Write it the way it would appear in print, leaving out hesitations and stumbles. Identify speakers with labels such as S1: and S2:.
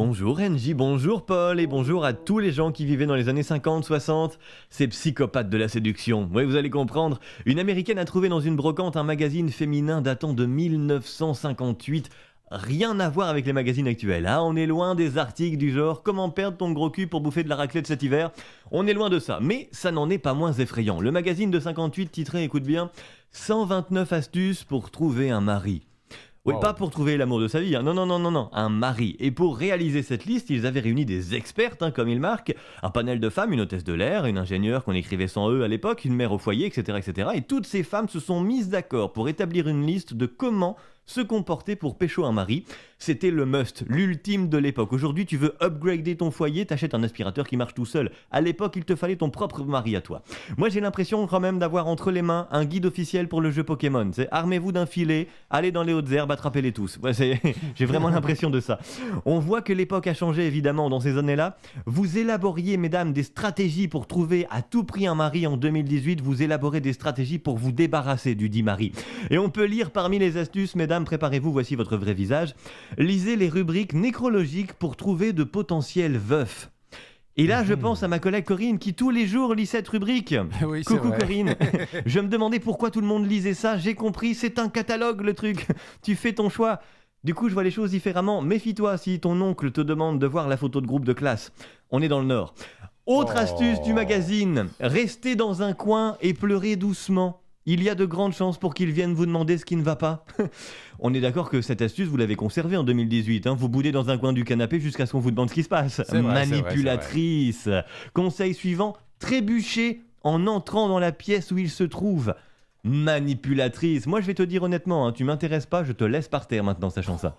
S1: Bonjour Angie, bonjour Paul et bonjour à tous les gens qui vivaient dans les années 50-60, ces psychopathes de la séduction. Oui, vous allez comprendre, une américaine a trouvé dans une brocante un magazine féminin datant de 1958. Rien à voir avec les magazines actuels, hein. On est loin des articles du genre «Comment perdre ton gros cul pour bouffer de la raclette cet hiver?» On est loin de ça, mais ça n'en est pas moins effrayant. Le magazine de 58 titrait, écoute bien, «129 astuces pour trouver un mari». Oui,
S2: Waouh.
S1: pas pour trouver l'amour de sa vie, hein. Non, un mari. Et pour réaliser cette liste, ils avaient réuni des expertes, hein, comme il marque, un panel de femmes, une hôtesse de l'air, une ingénieure qu'on écrivait sans eux à l'époque, une mère au foyer, etc. Et toutes ces femmes se sont mises d'accord pour établir une liste de comment se comporter pour pécho un mari. C'était le must, l'ultime de l'époque. Aujourd'hui, tu veux upgrader ton foyer, t'achètes un aspirateur qui marche tout seul. À l'époque, il te fallait ton propre mari à toi. Moi, j'ai l'impression quand même d'avoir entre les mains un guide officiel pour le jeu Pokémon. C'est armez-vous d'un filet, allez dans les hautes herbes, attrapez-les tous. Ouais, j'ai vraiment l'impression de ça. On voit que l'époque a changé évidemment dans ces années-là. Vous élaboriez, mesdames, des stratégies pour trouver à tout prix un mari en 2018. Vous élaborez des stratégies pour vous débarrasser du dit mari. Et on peut lire parmi les astuces, mesdames, préparez-vous, voici votre vrai visage. Lisez les rubriques nécrologiques pour trouver de potentiels veufs. Et là, je pense à ma collègue Corinne qui tous les jours lit cette rubrique.
S2: Oui, c'est
S1: Coucou
S2: vrai.
S1: Corinne. Je me demandais pourquoi tout le monde lisait ça. J'ai compris, c'est un catalogue le truc. Tu fais ton choix. Du coup, je vois les choses différemment. Méfie-toi si ton oncle te demande de voir la photo de groupe de classe. On est dans le Nord. Autre astuce du magazine. Restez dans un coin et pleurez doucement. Il y a de grandes chances pour qu'ils viennent vous demander ce qui ne va pas. On est d'accord que cette astuce, vous l'avez conservée en 2018. Hein. Vous boudez dans un coin du canapé jusqu'à ce qu'on vous demande ce qui se passe.
S2: C'est vrai,
S1: Manipulatrice. Conseil suivant, trébuchez en entrant dans la pièce où il se trouve. Manipulatrice. Moi, je vais te dire honnêtement, hein, tu m'intéresses pas, je te laisse par terre maintenant, sachant ça.